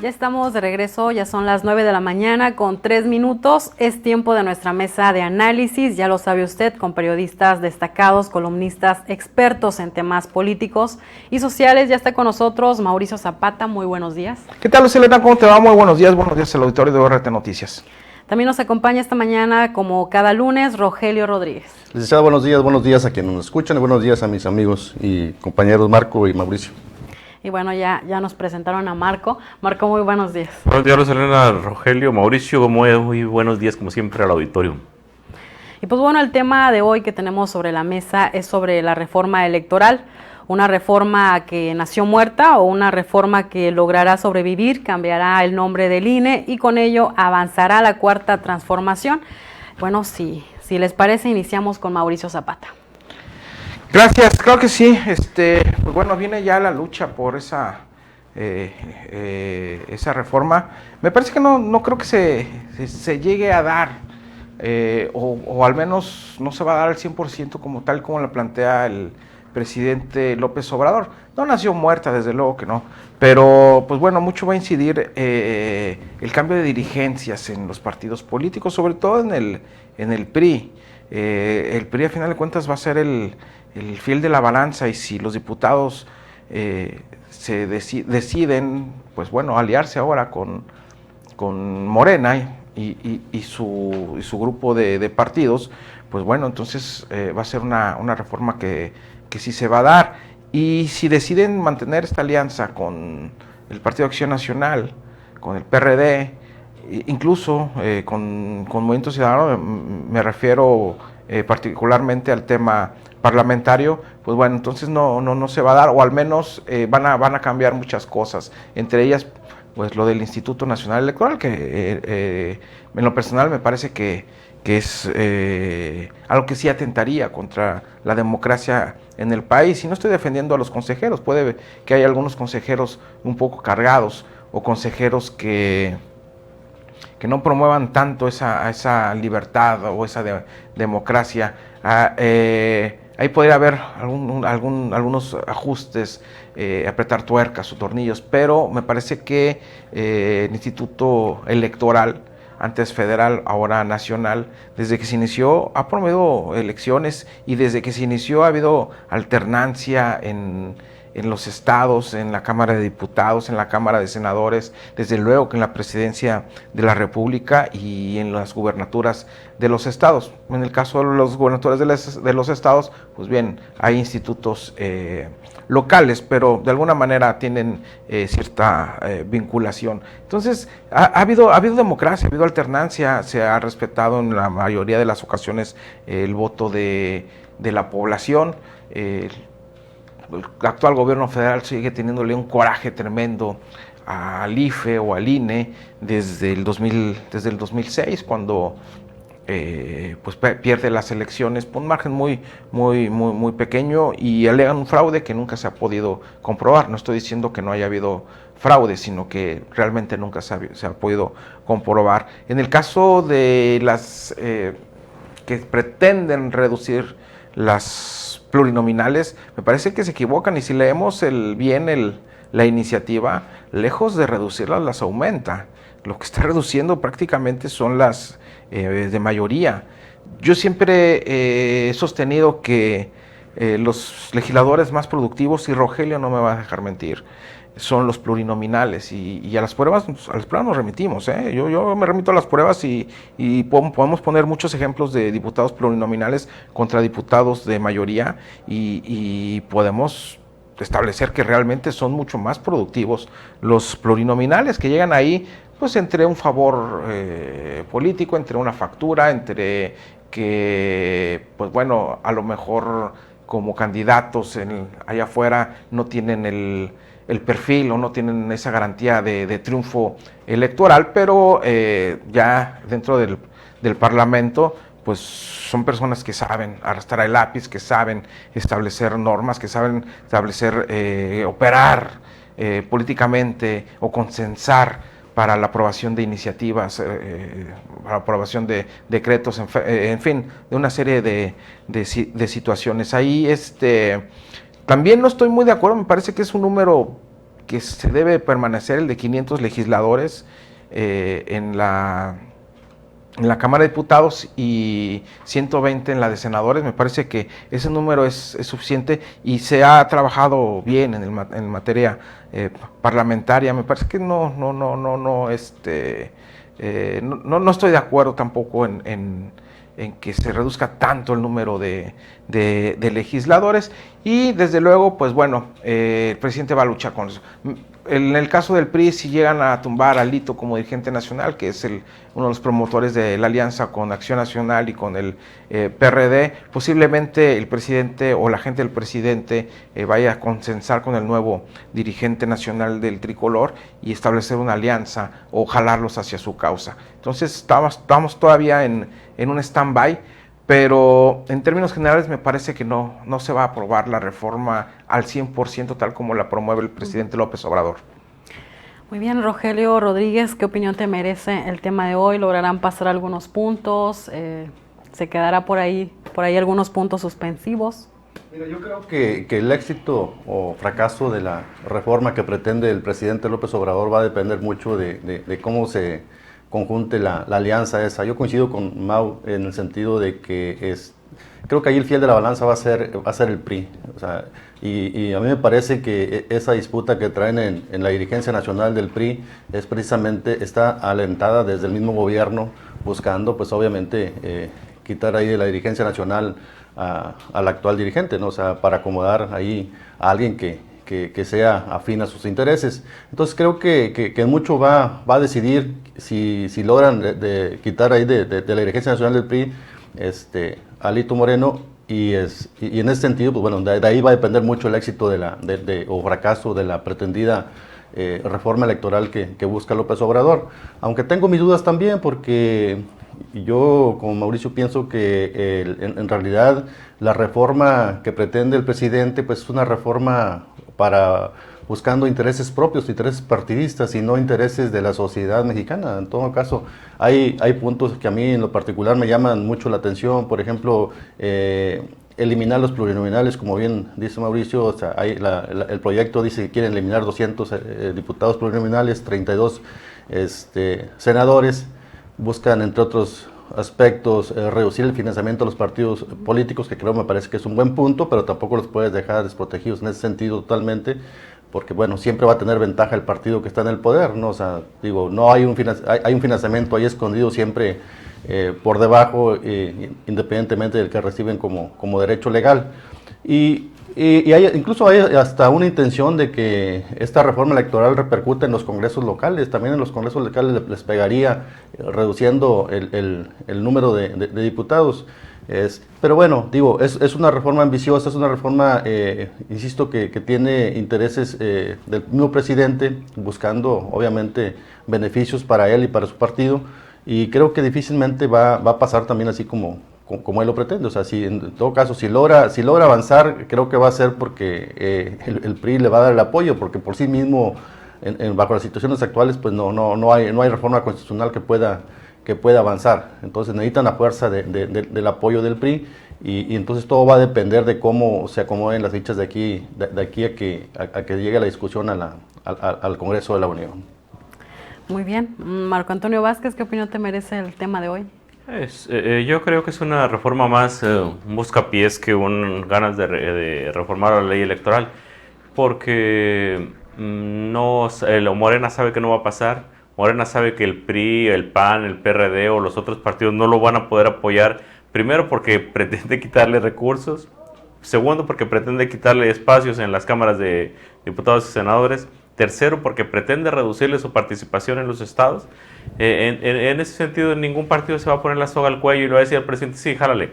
Ya estamos de regreso, ya son las 9 de la mañana con 3 minutos. Es tiempo de nuestra mesa de análisis, ya lo sabe usted, con periodistas destacados, columnistas, expertos en temas políticos y sociales. Ya está con nosotros Mauricio Zapata, muy buenos días. ¿Qué tal, Selena? ¿Cómo te va? Muy buenos días al auditorio de ORT Noticias. También nos acompaña esta mañana, como cada lunes, Rogelio Rodríguez. Licenciado, buenos días a quienes nos escuchan y buenos días a mis amigos y compañeros Marco y Mauricio. Y bueno, ya nos presentaron a Marco. Marco, muy buenos días. Buenos días, Selena, Rogelio, Mauricio, muy buenos días, como siempre, al auditorio. Y pues bueno, el tema de hoy que tenemos sobre la mesa es sobre la reforma electoral. Una reforma que nació muerta o una reforma que logrará sobrevivir, cambiará el nombre del INE y con ello avanzará la cuarta transformación. Bueno, si les parece, iniciamos con Mauricio Zapata. Gracias, claro que sí. Pues bueno, viene ya la lucha por esa reforma. Me parece que no creo que se llegue a dar, o al menos no se va a dar al 100% como tal como la plantea el presidente López Obrador. No nació muerta, desde luego que no, pero pues bueno, mucho va a incidir el cambio de dirigencias en los partidos políticos, sobre todo en el PRI. El PRI a final de cuentas va a ser el fiel de la balanza, y si los diputados se deciden, pues bueno, aliarse ahora con Morena y su grupo de partidos, pues bueno, entonces va a ser una reforma que sí se va a dar. Y si deciden mantener esta alianza con el Partido de Acción Nacional, con el PRD, incluso con Movimiento Ciudadano, me refiero particularmente al tema parlamentario, pues bueno, entonces no se va a dar, o al menos van a cambiar muchas cosas, entre ellas pues lo del Instituto Nacional Electoral, que en lo personal me parece que es algo que sí atentaría contra la democracia en el país. Y no estoy defendiendo a los consejeros, puede que haya algunos consejeros un poco cargados, o consejeros que no promuevan tanto esa libertad o esa democracia. Ahí podría haber algunos ajustes, apretar tuercas o tornillos, pero me parece que el Instituto Electoral, antes federal, ahora nacional, desde que se inició ha promovido elecciones, y desde que se inició ha habido alternancia en los estados, en la Cámara de Diputados, en la Cámara de Senadores, desde luego que en la Presidencia de la República y en las gubernaturas de los estados. En el caso de los gubernaturas de los estados, pues bien, hay institutos locales, pero de alguna manera tienen cierta vinculación. Entonces, ha habido democracia, ha habido alternancia, se ha respetado en la mayoría de las ocasiones el voto de la población. El actual gobierno federal sigue teniéndole un coraje tremendo al IFE o al INE desde el 2006, cuando pues pierde las elecciones por un margen muy pequeño, y alegan un fraude que nunca se ha podido comprobar. No estoy diciendo que no haya habido fraude, sino que realmente nunca se ha podido comprobar. En el caso de las que pretenden reducir las plurinominales, me parece que se equivocan, y si leemos la iniciativa, lejos de reducirlas, las aumenta. Lo que está reduciendo prácticamente son las de mayoría. Yo siempre he sostenido que los legisladores más productivos, y Rogelio no me va a dejar mentir, son los plurinominales, y a las pruebas nos remitimos. Yo me remito a las pruebas, y podemos poner muchos ejemplos de diputados plurinominales contra diputados de mayoría, y podemos establecer que realmente son mucho más productivos los plurinominales, que llegan ahí pues entre un favor político, entre una factura, entre que pues bueno, a lo mejor como candidatos allá afuera no tienen el perfil, o no tienen esa garantía de triunfo electoral, pero ya dentro del Parlamento pues son personas que saben arrastrar el lápiz, que saben establecer normas, que saben operar políticamente, o consensar para la aprobación de iniciativas, para la aprobación de decretos, en fin, de una serie de situaciones. Ahí también no estoy muy de acuerdo, me parece que es un número que se debe permanecer el de 500 legisladores en la Cámara de Diputados y 120 en la de senadores. Me parece que ese número es suficiente y se ha trabajado bien en materia parlamentaria. Me parece que no estoy de acuerdo tampoco en que se reduzca tanto el número de legisladores, y desde luego, pues bueno, el presidente va a luchar con eso. En el caso del PRI, si llegan a tumbar a Alito como dirigente nacional, que es uno de los promotores de la alianza con Acción Nacional y con el PRD, posiblemente el presidente o la gente del presidente vaya a consensar con el nuevo dirigente nacional del tricolor y establecer una alianza o jalarlos hacia su causa. Entonces estamos todavía en un stand-by, pero en términos generales me parece que no se va a aprobar la reforma al 100% tal como la promueve el presidente López Obrador. Muy bien, Rogelio Rodríguez, ¿qué opinión te merece el tema de hoy? ¿Lograrán pasar algunos puntos? ¿Se quedará por ahí algunos puntos suspensivos? Mira, yo creo que el éxito o fracaso de la reforma que pretende el presidente López Obrador va a depender mucho de cómo se conjunte la alianza esa. Yo coincido con Mau en el sentido de que creo que ahí el fiel de la balanza va a ser el PRI. O sea, y a mí me parece que esa disputa que traen en la dirigencia nacional del PRI está alentada desde el mismo gobierno, buscando pues obviamente quitar ahí de la dirigencia nacional al actual dirigente, ¿no? O sea, para acomodar ahí a alguien que sea afín a sus intereses. Entonces creo que mucho va a decidir si logran quitar ahí de la dirigencia nacional del PRI a Alito Moreno, y en ese sentido, pues bueno, de ahí va a depender mucho el éxito o fracaso de la pretendida reforma electoral que busca López Obrador. Aunque tengo mis dudas también, porque yo, como Mauricio, pienso que en realidad la reforma que pretende el presidente pues es una reforma buscando intereses propios, intereses partidistas y no intereses de la sociedad mexicana. En todo caso, hay puntos que a mí en lo particular me llaman mucho la atención. Por ejemplo, eliminar los plurinominales, como bien dice Mauricio. O sea, el proyecto dice que quieren eliminar 200 diputados plurinominales, 32 senadores. Buscan, entre otros aspectos, reducir el financiamiento de los partidos políticos, que me parece que es un buen punto, pero tampoco los puedes dejar desprotegidos en ese sentido totalmente, porque bueno, siempre va a tener ventaja el partido que está en el poder, ¿no? O sea, digo, no hay un financiamiento ahí escondido siempre por debajo, independientemente del que reciben como derecho legal. Y incluso hay hasta una intención de que esta reforma electoral repercute en los congresos locales. También en los congresos locales les pegaría, reduciendo el número de diputados. Pero bueno, digo, es una reforma ambiciosa, es una reforma, insisto, que tiene intereses del mismo presidente, buscando obviamente beneficios para él y para su partido, y creo que difícilmente va a pasar también así como él lo pretende. O sea, en todo caso, si logra avanzar, creo que va a ser porque el PRI le va a dar el apoyo, porque por sí mismo, bajo las situaciones actuales, pues no hay reforma constitucional que pueda avanzar. Entonces necesitan la fuerza del apoyo del PRI, y entonces todo va a depender de cómo se acomoden las fichas de aquí a que llegue la discusión al Congreso de la Unión. Muy bien. Marco Antonio Vázquez, ¿qué opinión te merece el tema de hoy? Yo creo que es una reforma más un buscapiés que ganas de reformar la ley electoral, porque Morena sabe que no va a pasar. Morena sabe que el PRI, el PAN, el PRD o los otros partidos no lo van a poder apoyar, primero porque pretende quitarle recursos, segundo porque pretende quitarle espacios en las cámaras de diputados y senadores, tercero porque pretende reducirle su participación en los estados. En ese sentido, ningún partido se va a poner la soga al cuello y le va a decir al presidente, sí, jálale.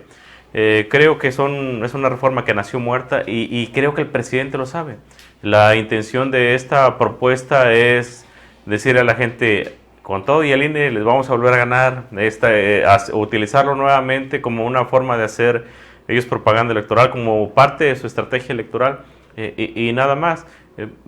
Creo que es una reforma que nació muerta, y creo que el presidente lo sabe. La intención de esta propuesta es decirle a la gente, con todo y el INE les vamos a volver a ganar, utilizarlo nuevamente como una forma de hacer ellos propaganda electoral, como parte de su estrategia electoral, y nada más.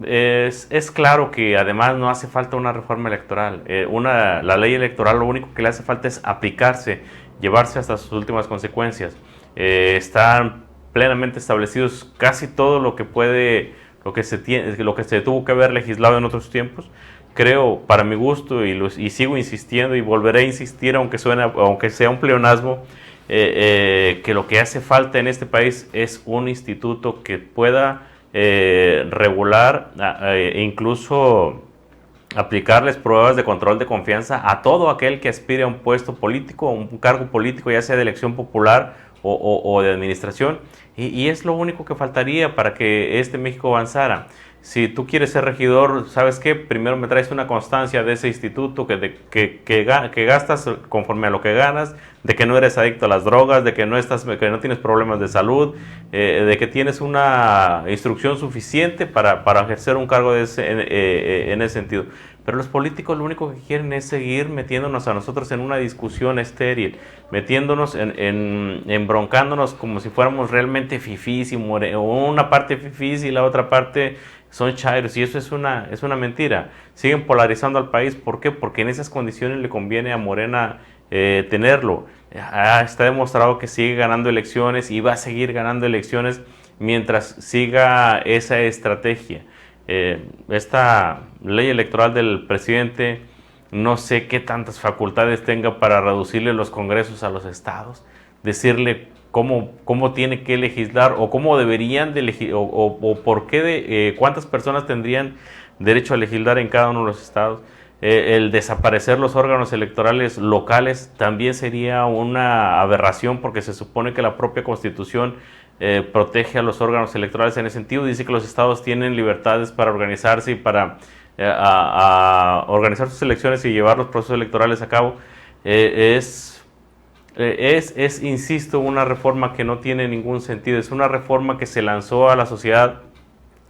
Es claro que además no hace falta una reforma electoral. La ley electoral lo único que le hace falta es aplicarse, llevarse hasta sus últimas consecuencias. Están plenamente establecidos casi todo lo que puede lo que se tuvo que haber legislado en otros tiempos. Creo, para mi gusto, y sigo insistiendo y volveré a insistir, aunque sea un pleonasmo, que lo que hace falta en este país es un instituto que pueda regular e incluso aplicarles pruebas de control de confianza a todo aquel que aspire a un puesto político, a un cargo político, ya sea de elección popular o de administración, y es lo único que faltaría para que este México avanzara. Si tú quieres ser regidor, ¿sabes qué? Primero me traes una constancia de ese instituto que gastas conforme a lo que ganas, de que no eres adicto a las drogas, de que no tienes problemas de salud, de que tienes una instrucción suficiente para ejercer un cargo en ese sentido. Pero los políticos lo único que quieren es seguir metiéndonos a nosotros en una discusión estéril, metiéndonos embroncándonos como si fuéramos realmente fifís, o una parte fifís y la otra parte son chairos, y eso es una mentira. Siguen polarizando al país. ¿Por qué? Porque en esas condiciones le conviene a Morena tenerlo. Está demostrado que sigue ganando elecciones y va a seguir ganando elecciones mientras siga esa estrategia. Esta ley electoral del presidente, no sé qué tantas facultades tenga para reducirle los congresos a los estados, decirle cómo tiene que legislar o cómo deberían de legislar o por qué cuántas personas tendrían derecho a legislar en cada uno de los estados. El desaparecer los órganos electorales locales también sería una aberración, porque se supone que la propia Constitución protege a los órganos electorales en ese sentido. Dice que los estados tienen libertades para organizarse y para a organizar sus elecciones y llevar los procesos electorales a cabo. Insisto, una reforma que no tiene ningún sentido. Es una reforma que se lanzó a la sociedad,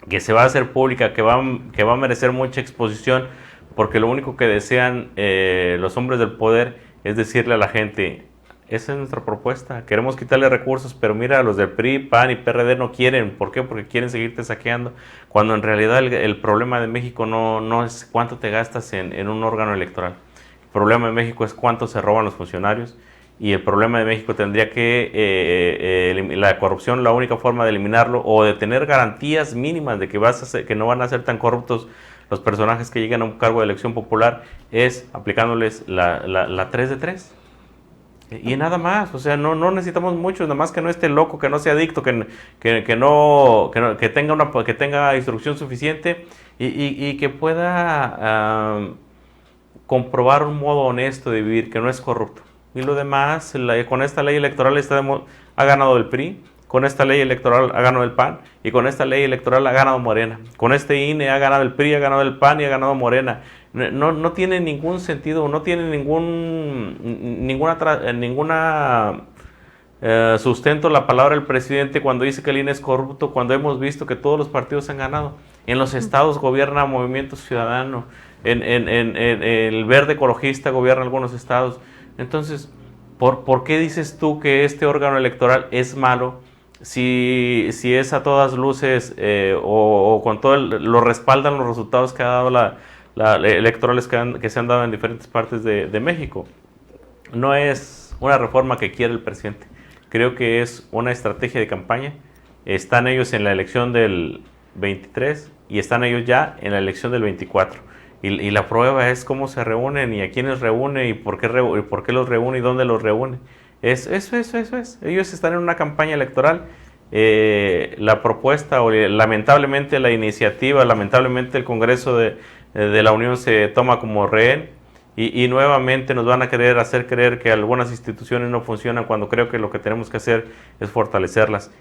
que se va a hacer pública, que va a merecer mucha exposición, porque lo único que desean los hombres del poder es decirle a la gente: esa es nuestra propuesta, queremos quitarle recursos, pero mira, los del PRI, PAN y PRD no quieren. ¿Por qué? Porque quieren seguirte saqueando, cuando en realidad el problema de México no es cuánto te gastas en un órgano electoral. El problema de México es cuánto se roban los funcionarios, y el problema de México tendría que la corrupción, la única forma de eliminarlo o de tener garantías mínimas de que no van a ser tan corruptos los personajes que llegan a un cargo de elección popular, es aplicándoles la 3 de 3. Y nada más, o sea, no necesitamos mucho, nada más que no esté loco, que no sea adicto, que tenga instrucción suficiente y que pueda comprobar un modo honesto de vivir, que no es corrupto. Y lo demás, con esta ley electoral ha ganado el PRI, con esta ley electoral ha ganado el PAN, y con esta ley electoral ha ganado Morena. Con este INE ha ganado el PRI, ha ganado el PAN y ha ganado Morena. No tiene ningún sentido, no tiene ninguna sustento la palabra del presidente cuando dice que el INE es corrupto, cuando hemos visto que todos los partidos han ganado. En los estados gobierna Movimiento Ciudadano, en el Verde Ecologista gobierna algunos estados. Entonces, ¿por qué dices tú que este órgano electoral es malo si es a todas luces o con todo lo respaldan los resultados que ha dado electorales que se han dado en diferentes partes de México? No es una reforma que quiere el presidente. Creo que es una estrategia de campaña. Están ellos en la elección del 23 y están ellos ya en la elección del 24. Y la prueba es cómo se reúnen y a quiénes reúne y por qué los reúne y dónde los reúne. Eso es. Ellos están en una campaña electoral. La propuesta o lamentablemente la iniciativa, lamentablemente el Congreso de la Unión se toma como rehén y nuevamente nos van a querer hacer creer que algunas instituciones no funcionan, cuando creo que lo que tenemos que hacer es fortalecerlas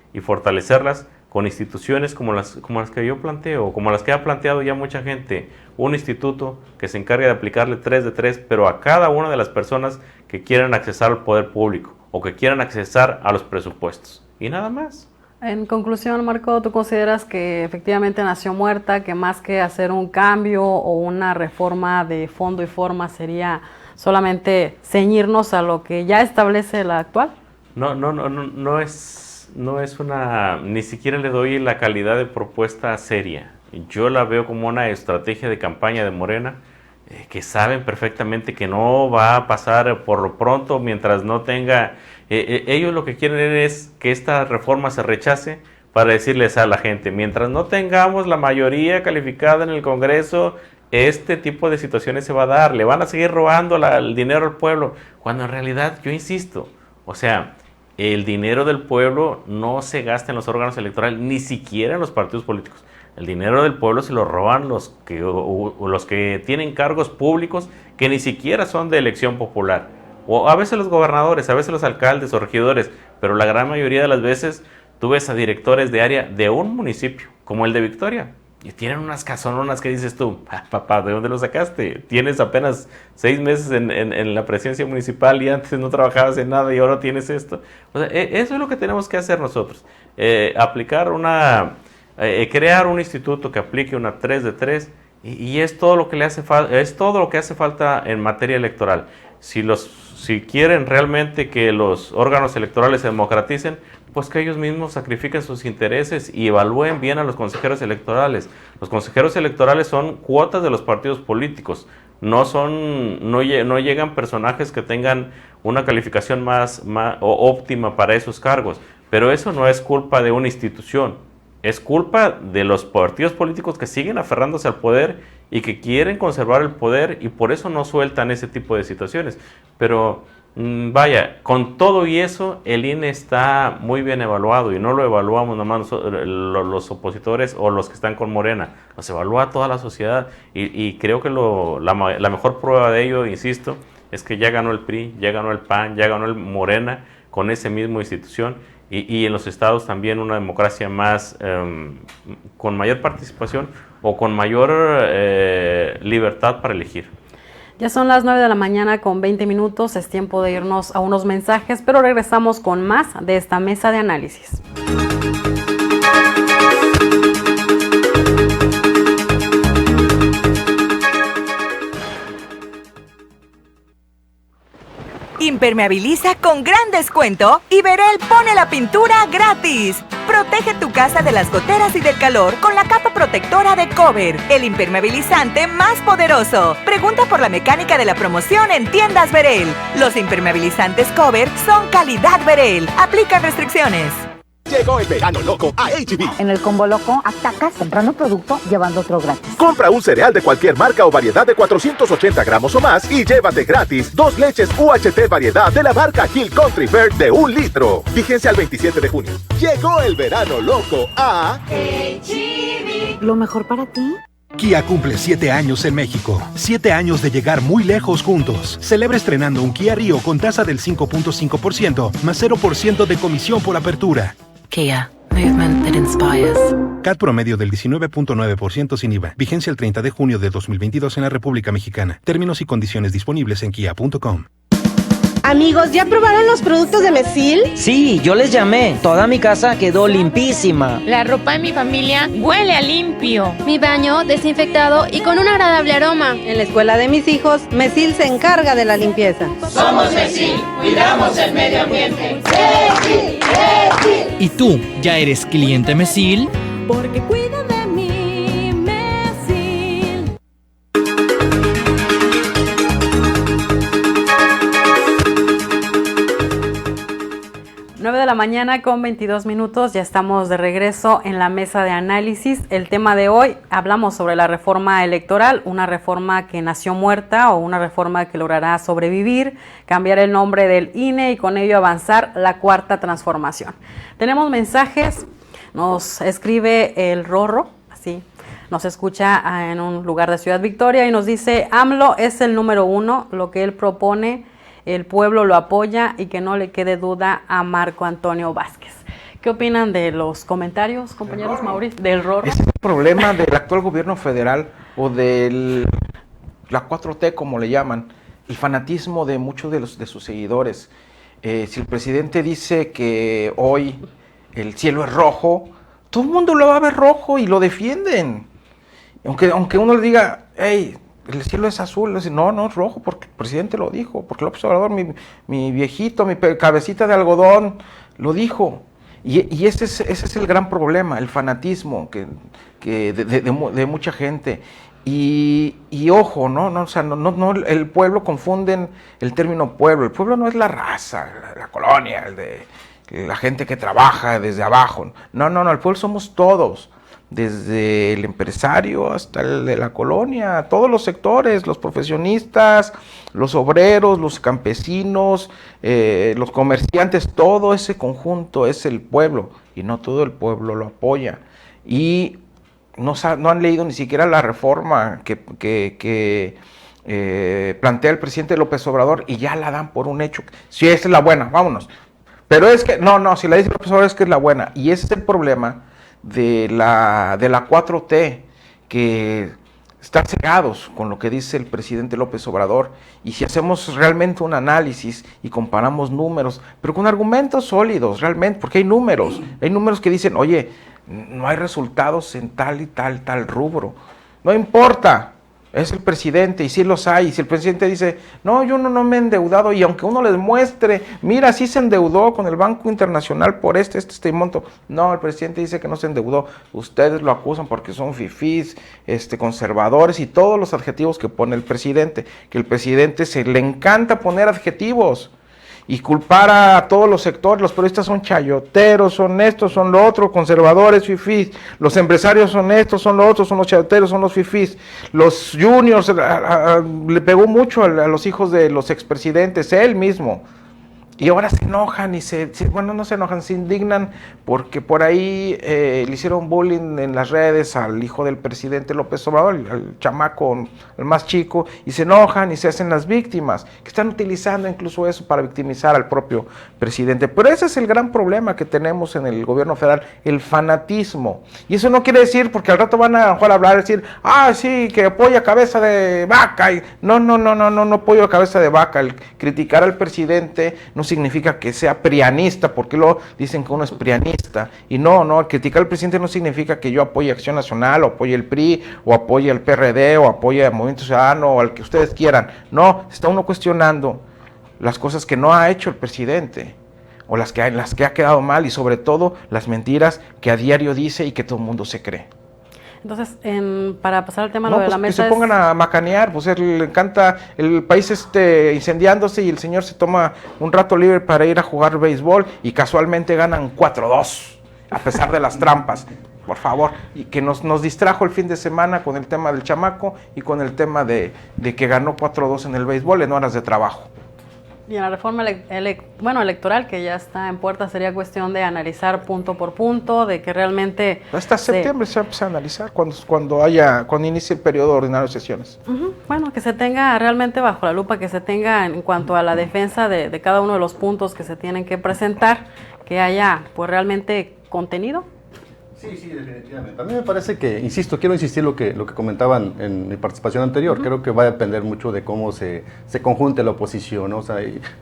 con instituciones como las que yo planteo, como las que ha planteado ya mucha gente. Un instituto que se encargue de aplicarle 3 de 3, pero a cada una de las personas que quieran accesar al poder público o que quieran accesar a los presupuestos. Y nada más. En conclusión, Marco, ¿tú consideras que efectivamente nació muerta, que más que hacer un cambio o una reforma de fondo y forma sería solamente ceñirnos a lo que ya establece la actual? No es una, ni siquiera le doy la calidad de propuesta seria. Yo la veo como una estrategia de campaña de Morena, que saben perfectamente que no va a pasar por lo pronto mientras no tenga... ellos lo que quieren es que esta reforma se rechace para decirles a la gente, mientras no tengamos la mayoría calificada en el Congreso, este tipo de situaciones se va a dar, le van a seguir robando el dinero al pueblo, cuando en realidad, yo insisto, o sea, el dinero del pueblo no se gasta en los órganos electorales, ni siquiera en los partidos políticos. El dinero del pueblo se lo roban los que tienen cargos públicos que ni siquiera son de elección popular. O a veces los gobernadores, a veces los alcaldes o regidores, pero la gran mayoría de las veces tú ves a directores de área de un municipio, como el de Victoria, y tienen unas casononas que dices tú, papá, ¿de dónde lo sacaste? Tienes apenas 6 meses en la presidencia municipal y antes no trabajabas en nada y ahora tienes esto. O sea, eso es lo que tenemos que hacer nosotros, crear un instituto que aplique una 3 de 3 y es todo lo que le hace falta en materia electoral. Si quieren realmente que los órganos electorales se democraticen, pues que ellos mismos sacrifiquen sus intereses y evalúen bien a los consejeros electorales. Los consejeros electorales son cuotas de los partidos políticos, no llegan personajes que tengan una calificación más óptima para esos cargos, pero eso no es culpa de una institución. Es culpa de los partidos políticos que siguen aferrándose al poder y que quieren conservar el poder y por eso no sueltan ese tipo de situaciones. Pero vaya, con todo y eso, el INE está muy bien evaluado y no lo evaluamos nomás los opositores o los que están con Morena. Nos evalúa toda la sociedad y creo que la mejor prueba de ello, insisto, es que ya ganó el PRI, ya ganó el PAN, ya ganó el Morena con esa misma institución. Y en los estados también una democracia más, con mayor participación o con mayor libertad para elegir. Ya son las 9 de la mañana con 20 minutos, es tiempo de irnos a unos mensajes, pero regresamos con más de esta mesa de análisis. Impermeabiliza con gran descuento y Verel pone la pintura gratis. Protege tu casa de las goteras y del calor con la capa protectora de Cover, el impermeabilizante más poderoso. Pregunta por la mecánica de la promoción en tiendas Verel. Los impermeabilizantes Cover son calidad Verel. Aplican restricciones. Llegó el verano loco a H-E-B. En el combo loco, atacas comprando producto, llevando otro gratis. Compra un cereal de cualquier marca o variedad de 480 gramos o más y llévate gratis 2 leches UHT variedad de la marca Hill Country Fair de 1 litro. Vigencia al 27 de junio. Llegó el verano loco a H-E-B. ¿Lo mejor para ti? Kia cumple 7 años en México. 7 años de llegar muy lejos juntos. Celebra estrenando un Kia Rio con tasa del 5.5% más 0% de comisión por apertura. Kia, movement that inspires. CAT promedio del 19.9% sin IVA. Vigencia el 30 de junio de 2022 en la República Mexicana. Términos y condiciones disponibles en kia.com. Amigos, ¿ya probaron los productos de Mesil? Sí, yo les llamé. Toda mi casa quedó limpísima. La ropa de mi familia huele a limpio. Mi baño desinfectado y con un agradable aroma. En la escuela de mis hijos, Mesil se encarga de la limpieza. Somos Mesil, cuidamos el medio ambiente. ¡Mesil! ¡Mesil! ¿Y tú, ya eres cliente Mesil? Porque cuida de mí, Mesil. 9 de la mañana con 22 minutos, ya estamos de regreso en la mesa de análisis. El tema de hoy, hablamos sobre la reforma electoral, una reforma que nació muerta o una reforma que logrará sobrevivir, cambiar el nombre del INE y con ello avanzar la cuarta transformación. Tenemos mensajes, nos escribe el Rorro, así, nos escucha en un lugar de Ciudad Victoria y nos dice: AMLO es el número 1, lo que él propone el pueblo lo apoya y que no le quede duda a Marco Antonio Vázquez. ¿Qué opinan de los comentarios, compañeros? Mauricio, del Rorro? Es el problema del actual gobierno federal o de la 4T, como le llaman, el fanatismo de muchos de sus seguidores. Si el presidente dice que hoy el cielo es rojo, todo el mundo lo va a ver rojo y lo defienden. Aunque uno le diga, hey, el cielo es azul, no es rojo, porque el presidente lo dijo, porque López Obrador, mi viejito, mi cabecita de algodón, lo dijo. Y ese es el gran problema, el fanatismo de mucha gente. Y ojo, el pueblo, confunden el término pueblo. El pueblo no es la raza, la colonia, la gente que trabaja desde abajo. No, el pueblo somos todos, desde el empresario hasta el de la colonia, todos los sectores, los profesionistas, los obreros, los campesinos, los comerciantes, todo ese conjunto es el pueblo, y no todo el pueblo lo apoya. Y no han leído ni siquiera la reforma que plantea el presidente López Obrador, y ya la dan por un hecho. Si esa es la buena, vámonos. Pero es que, no, si la dice López Obrador es que es la buena, y ese es el problema de la 4T, que están cegados con lo que dice el presidente López Obrador. Y si hacemos realmente un análisis y comparamos números, pero con argumentos sólidos realmente, porque hay números que dicen, oye, no hay resultados en tal y tal rubro, no importa, es el presidente, y sí los hay. Y si el presidente dice, no, yo no me he endeudado, y aunque uno les muestre, mira, sí se endeudó con el Banco Internacional por este monto. No, el presidente dice que no se endeudó. Ustedes lo acusan porque son fifís, conservadores, y todos los adjetivos que pone el presidente, que el presidente le encanta poner adjetivos y culpar a todos los sectores. Los periodistas son chayoteros, son estos, son lo otro, conservadores, fifís. Los empresarios son estos, son lo otro, son los chayoteros, son los fifís. Los juniors, le pegó mucho a los hijos de los expresidentes, él mismo. Y ahora se enojan y no se enojan, se indignan porque por ahí le hicieron bullying en las redes al hijo del presidente López Obrador, al chamaco, el más chico, y se enojan y se hacen las víctimas, que están utilizando incluso eso para victimizar al propio presidente. Pero ese es el gran problema que tenemos en el gobierno federal, el fanatismo. Y eso no quiere decir, porque al rato van a hablar, decir, sí, que apoya cabeza de vaca. Y no apoyo cabeza de vaca. El criticar al presidente no significa que sea prianista, porque luego dicen que uno es prianista, y no, criticar al presidente no significa que yo apoye Acción Nacional, o apoye el PRI, o apoye el PRD, o apoye al Movimiento Ciudadano, o al que ustedes quieran. No, está uno cuestionando las cosas que no ha hecho el presidente, o las que ha quedado mal, y sobre todo las mentiras que a diario dice y que todo el mundo se cree. Entonces, para pasar al tema de la mesa, que se pongan a macanear, pues le encanta el país incendiándose, y el señor se toma un rato libre para ir a jugar béisbol, y casualmente ganan 4-2, a pesar de las trampas. Por favor, y que nos distrajo el fin de semana con el tema del chamaco y con el tema de que ganó 4-2 en el béisbol en horas de trabajo. Y en la reforma electoral que ya está en puerta, sería cuestión de analizar punto por punto, de que realmente... Hasta septiembre se va a empezar a analizar cuando inicie el periodo ordinario de sesiones. Bueno, que se tenga realmente bajo la lupa, que se tenga en cuanto a la defensa de cada uno de los puntos que se tienen que presentar, que haya pues realmente contenido. Sí, definitivamente. A mí me parece que, quiero insistir lo que comentaban en mi participación anterior, creo que va a depender mucho de cómo se conjunte la oposición, ¿no? O sea,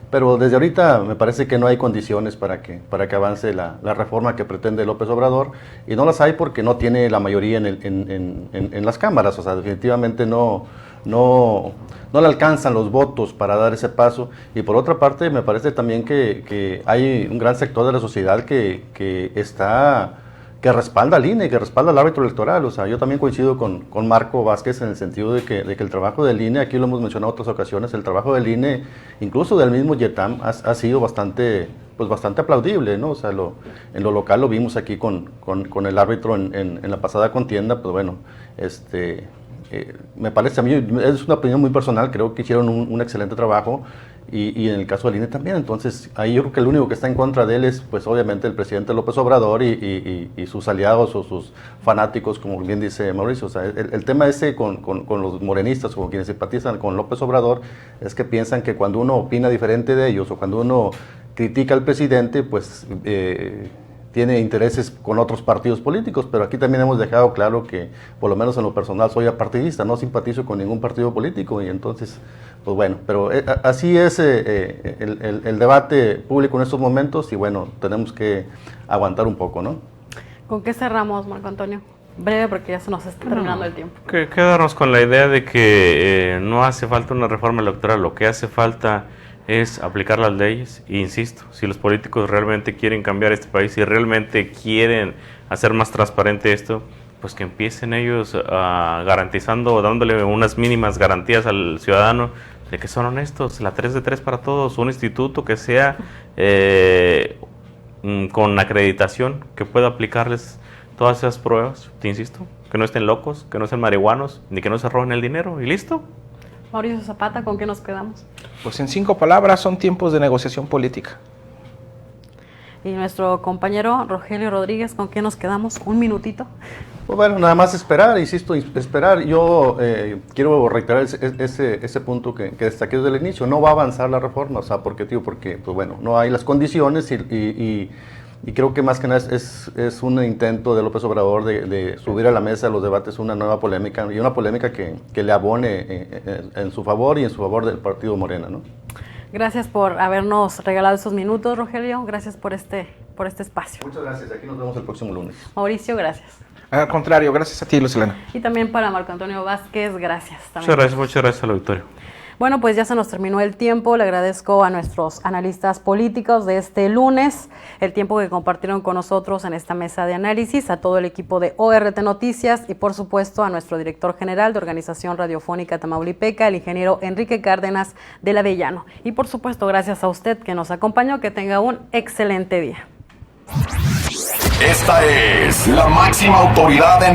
pero desde ahorita me parece que no hay condiciones para que avance la reforma que pretende López Obrador, y no las hay porque no tiene la mayoría en las cámaras. O sea, definitivamente no le alcanzan los votos para dar ese paso. Y por otra parte, me parece también que hay un gran sector de la sociedad que respalda al INE, que respalda al árbitro electoral. O sea, yo también coincido con Marco Vázquez en el sentido de que el trabajo del INE, aquí lo hemos mencionado en otras ocasiones, el trabajo del INE, incluso del mismo YETAM, ha sido bastante aplaudible, ¿no? O sea, en lo local lo vimos aquí con el árbitro en la pasada contienda. Pues bueno, me parece, a mí es una opinión muy personal, creo que hicieron un excelente trabajo, y en el caso del INE también. Entonces ahí yo creo que el único que está en contra de él es pues obviamente el presidente López Obrador y sus aliados o sus fanáticos, como bien dice Mauricio. O sea, el tema ese con los morenistas, con quienes simpatizan con López Obrador, es que piensan que cuando uno opina diferente de ellos, o cuando uno critica al presidente, pues tiene intereses con otros partidos políticos. Pero aquí también hemos dejado claro que, por lo menos en lo personal, soy apartidista, no simpatizo con ningún partido político, y entonces, pues bueno, pero así es el debate público en estos momentos, y bueno, tenemos que aguantar un poco, ¿no? ¿Con qué cerramos, Marco Antonio? Breve, porque ya se nos está terminando el tiempo. Quedarnos con la idea de que no hace falta una reforma electoral, lo que hace falta es aplicar las leyes. E insisto, si los políticos realmente quieren cambiar este país y realmente quieren hacer más transparente esto, pues que empiecen ellos garantizando, dándole unas mínimas garantías al ciudadano de que son honestos, la 3 de 3 para todos, un instituto que sea con acreditación que pueda aplicarles todas esas pruebas, te insisto, que no estén locos, que no estén marihuanos, ni que no se roben el dinero, y listo. Mauricio Zapata, ¿con qué nos quedamos? Pues en 5 palabras, son tiempos de negociación política. Y nuestro compañero Rogelio Rodríguez, ¿con qué nos quedamos? Un minutito. Pues bueno, nada más esperar, insisto, esperar. Yo quiero reiterar ese punto que destaqué desde el inicio. No va a avanzar la reforma, o sea, porque pues bueno, no hay las condiciones y creo que más que nada es un intento de López Obrador de subir a la mesa de los debates una nueva polémica, y una polémica que le abone en su favor y en su favor del partido Morena, ¿no? Gracias por habernos regalado esos minutos, Rogelio. Gracias por este espacio. Muchas gracias. Aquí nos vemos el próximo lunes. Mauricio, gracias. Al contrario, gracias a ti, Lucelena. Y también para Marco Antonio Vázquez, gracias. También. Muchas gracias al auditorio. Bueno, pues ya se nos terminó el tiempo. Le agradezco a nuestros analistas políticos de este lunes el tiempo que compartieron con nosotros en esta mesa de análisis, a todo el equipo de ORT Noticias y por supuesto a nuestro director general de Organización Radiofónica Tamaulipeca, el ingeniero Enrique Cárdenas del Avellano. Y por supuesto gracias a usted que nos acompañó, que tenga un excelente día. Esta es la máxima autoridad en